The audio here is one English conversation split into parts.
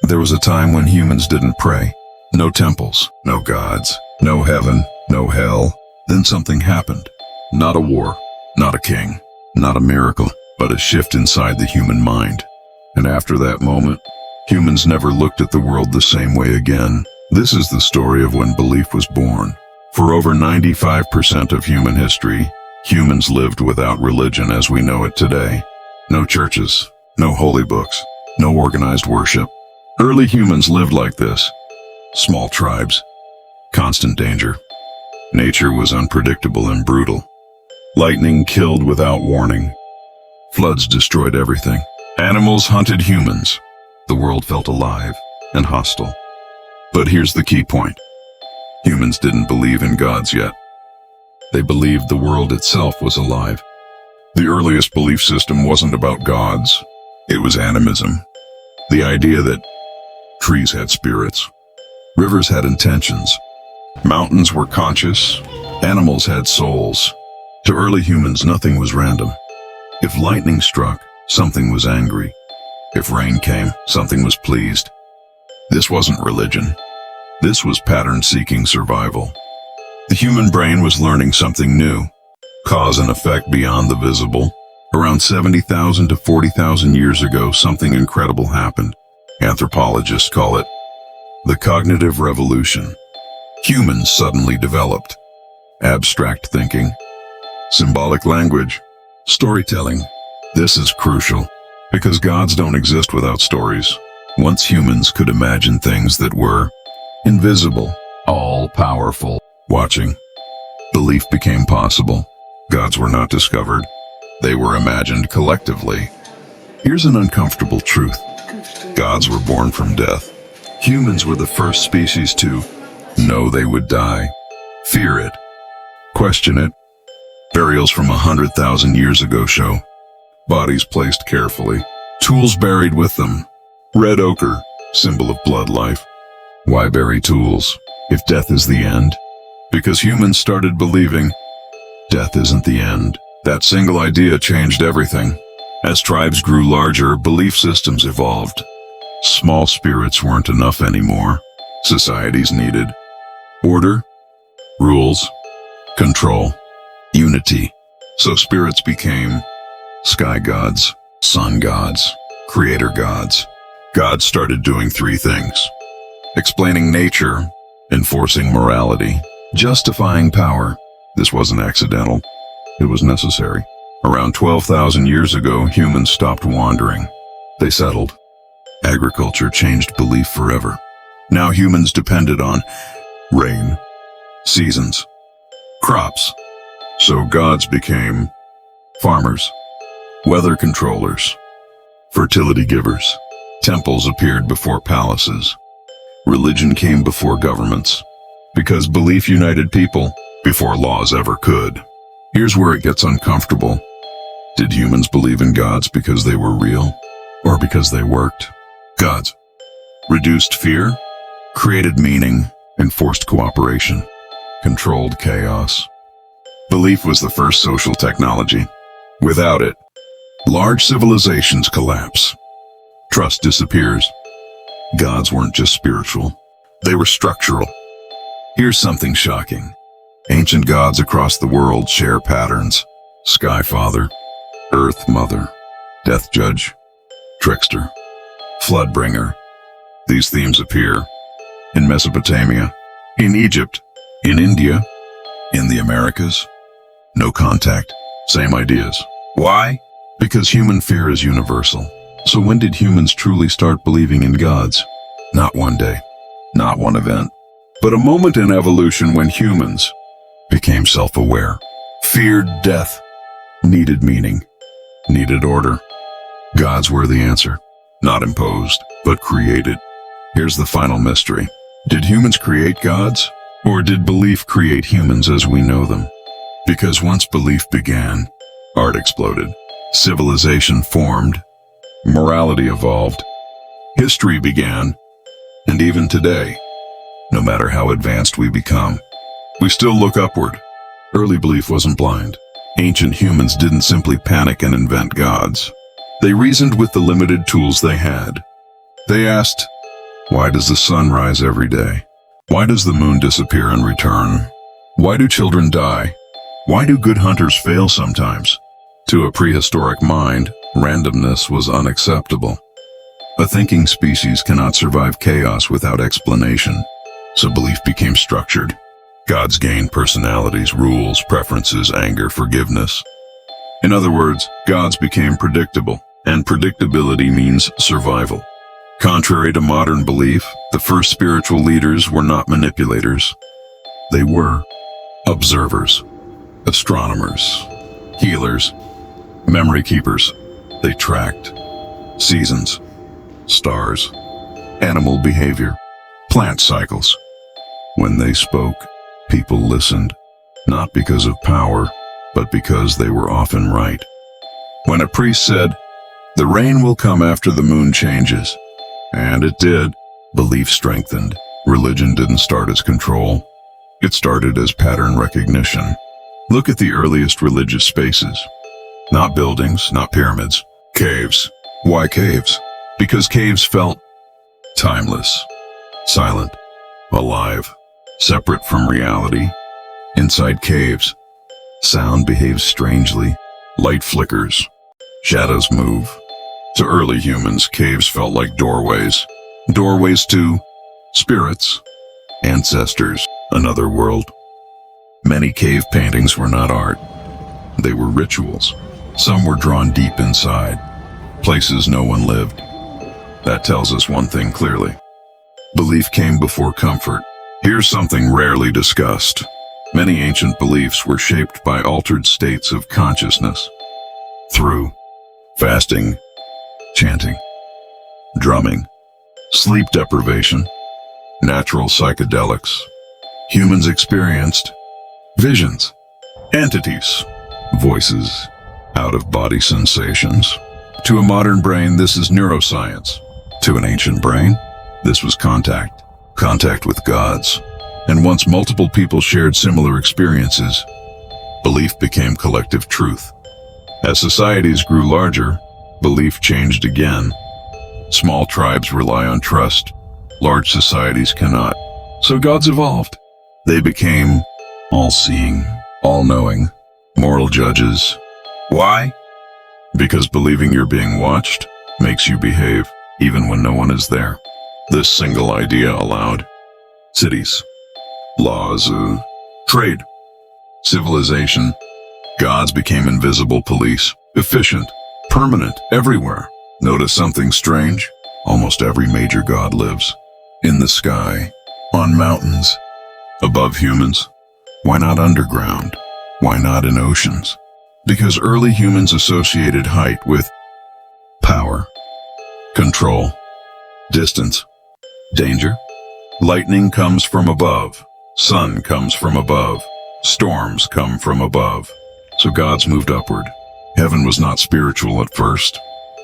There was a time when humans didn't pray. No temples, no gods, no heaven, no hell. Then something happened. Not a war, not a king, not a miracle, but a shift inside the human mind. And after that moment, humans never looked at the world the same way again. This is the story of when belief was born. For over 95% of human history, humans lived without religion as we know it today. No churches, no holy books, no organized worship. Early humans lived like this. Small tribes, constant danger. Nature was unpredictable and brutal. Lightning killed without warning. Floods destroyed everything. Animals hunted humans. The world felt alive and hostile. But here's the key point. Humans didn't believe in gods yet. They believed the world itself was alive. The earliest belief system wasn't about gods. It was animism. The idea that trees had spirits, rivers had intentions, mountains were conscious, animals had souls. To early humans, nothing was random. If lightning struck, something was angry. If rain came, something was pleased. This wasn't religion. This was pattern-seeking survival. The human brain was learning something new, cause and effect beyond the visible. Around 70,000 to 40,000 years ago, something incredible happened. Anthropologists call it the cognitive revolution. Humans suddenly developed abstract thinking, symbolic language, storytelling. This is crucial because gods don't exist without stories. Once humans could imagine things that were invisible, all-powerful, watching, belief became possible. Gods were not discovered. They were imagined collectively. Here's an uncomfortable truth. Gods were born from death. Humans were the first species to know they would die, fear it, question it. Burials from 100,000 years ago show bodies placed carefully, tools buried with them. Red ochre, symbol of blood life. Why bury tools if death is the end? Because humans started believing death isn't the end. That single idea changed everything. As tribes grew larger, belief systems evolved. Small spirits weren't enough anymore. Societies needed order, rules, control, unity. So spirits became sky gods, sun gods, creator gods. God started doing three things: explaining nature, enforcing morality, justifying power. This wasn't accidental. It was necessary. Around 12,000 years ago, humans stopped wandering. They settled. Agriculture changed belief forever. Now humans depended on rain, seasons, crops. So gods became farmers, weather controllers, fertility givers. Temples appeared before palaces. Religion came before governments, because belief united people before laws ever could. Here's where it gets uncomfortable. Did humans believe in gods because they were real, or because they worked? Gods reduced fear, created meaning, enforced cooperation, controlled chaos. Belief was the first social technology. Without it, large civilizations collapse. Trust disappears. Gods weren't just spiritual, they were structural. Here's something shocking. Ancient gods across the world share patterns. Sky Father, Earth Mother, Death Judge, Trickster, Flood Bringer. These themes appear in Mesopotamia, in Egypt, in India, in the Americas. No contact, same ideas. Why? Because human fear is universal. So when did humans truly start believing in gods? Not one day, not one event, but a moment in evolution when humans became self-aware, feared death, needed meaning, needed order. Gods were the answer, not imposed, but created. Here's the final mystery. Did humans create gods, or did belief create humans as we know them? Because once belief began, art exploded, civilization formed, morality evolved, history began, and even today, no matter how advanced we become, we still look upward. Early belief wasn't blind. Ancient humans didn't simply panic and invent gods. They reasoned with the limited tools they had. They asked, Why does the sun rise every day? Why does the moon disappear and return? Why do children die? Why do good hunters fail sometimes? To a prehistoric mind, randomness was unacceptable. A thinking species cannot survive chaos without explanation, so belief became structured. Gods gained personalities, rules, preferences, anger, forgiveness. In other words, gods became predictable, and predictability means survival. Contrary to modern belief, the first spiritual leaders were not manipulators. They were observers, astronomers, healers, memory keepers. They tracked seasons, stars, animal behavior, plant cycles. When they spoke, people listened, not because of power, but because they were often right. When a priest said, "The rain will come after the moon changes," and it did, belief strengthened. Religion didn't start as control. It started as pattern recognition. Look at the earliest religious spaces. Not buildings, not pyramids, caves. Why caves? Because caves felt timeless, silent, alive, separate from reality. Inside caves, sound behaves strangely. Light flickers, shadows move. To early humans, caves felt like doorways. Doorways to spirits, ancestors, another world. Many cave paintings were not art. They were rituals. Some were drawn deep inside, places no one lived. That tells us one thing clearly. Belief came before comfort. Here's something rarely discussed. Many ancient beliefs were shaped by altered states of consciousness. Through fasting, chanting, drumming, sleep deprivation, natural psychedelics, humans experienced visions, entities, voices, out-of-body sensations. To a modern brain, this is neuroscience. To an ancient brain, this was contact with gods. And once multiple people shared similar experiences, belief became collective truth. As societies grew larger, belief changed again. Small tribes rely on trust. Large societies cannot. So gods evolved. They became all-seeing, all-knowing, moral judges. Why? Because believing you're being watched makes you behave, even when no one is there. This single idea allowed cities, laws, trade, civilization. Gods became invisible police, efficient, permanent, everywhere. Notice something strange? Almost every major god lives in the sky, on mountains, above humans. Why not underground? Why not in oceans? Because early humans associated height with power, control, distance, danger. Lightning comes from above. Sun comes from above. Storms come from above. So gods moved upward. Heaven was not spiritual at first.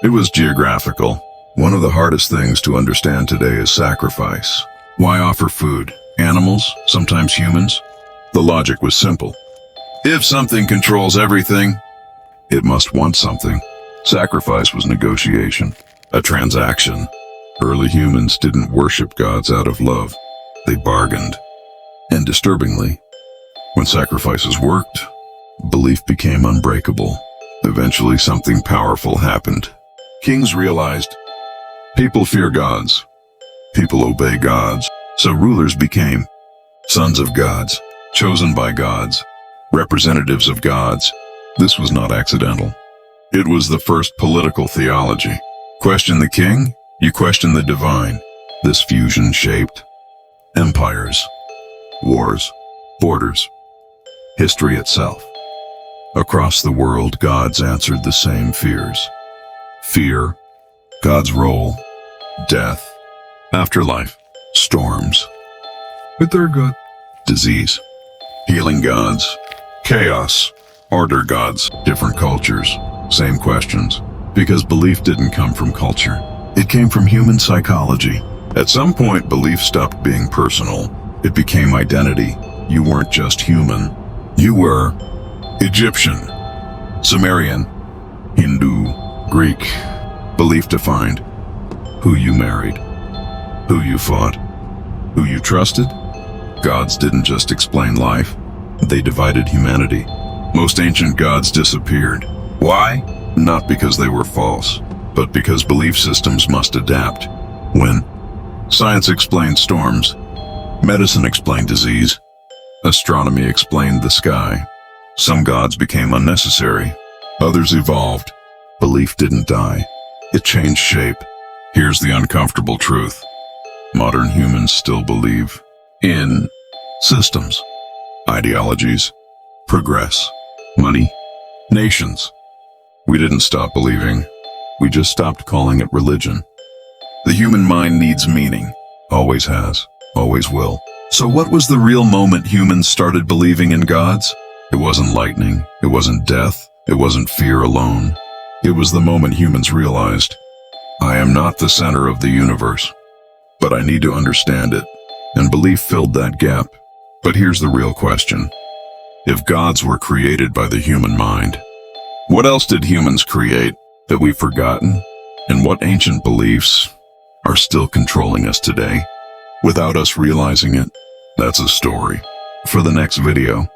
It was geographical. One of the hardest things to understand today is sacrifice. Why offer food? Animals, sometimes humans? The logic was simple. If something controls everything, it must want something. Sacrifice was negotiation, a transaction. Early humans didn't worship gods out of love. They bargained. And disturbingly, when sacrifices worked, belief became unbreakable. Eventually, something powerful happened. Kings realized people fear gods. People obey gods. So rulers became sons of gods, chosen by gods, representatives of gods. This was not accidental. It was the first political theology. Question the king, you question the divine. This fusion shaped empires, wars, borders, history itself. Across the world, gods answered the same fears. Fear, God's role, death, afterlife, storms, but they're good. Disease, healing gods, chaos, order gods, different cultures, same questions. Because belief didn't come from culture. It came from human psychology. At some point, belief stopped being personal. It became identity. You weren't just human. You were Egyptian, Sumerian, Hindu, Greek. Belief defined who you married, who you fought, who you trusted. Gods didn't just explain life, they divided humanity. Most ancient gods disappeared. Why? Not because they were false, but because belief systems must adapt. When science explained storms, medicine explained disease, astronomy explained the sky, some gods became unnecessary, others evolved. Belief didn't die, it changed shape. Here's the uncomfortable truth. Modern humans still believe in systems, ideologies, progress, money, nations. We didn't stop believing, we just stopped calling it religion. The human mind needs meaning, always has, always will. So what was the real moment humans started believing in gods? It wasn't lightning, it wasn't death, it wasn't fear alone. It was the moment humans realized, I am not the center of the universe, but I need to understand it. And belief filled that gap. But here's the real question. If gods were created by the human mind, what else did humans create that we've forgotten? And what ancient beliefs are still controlling us today without us realizing it? That's a story for the next video.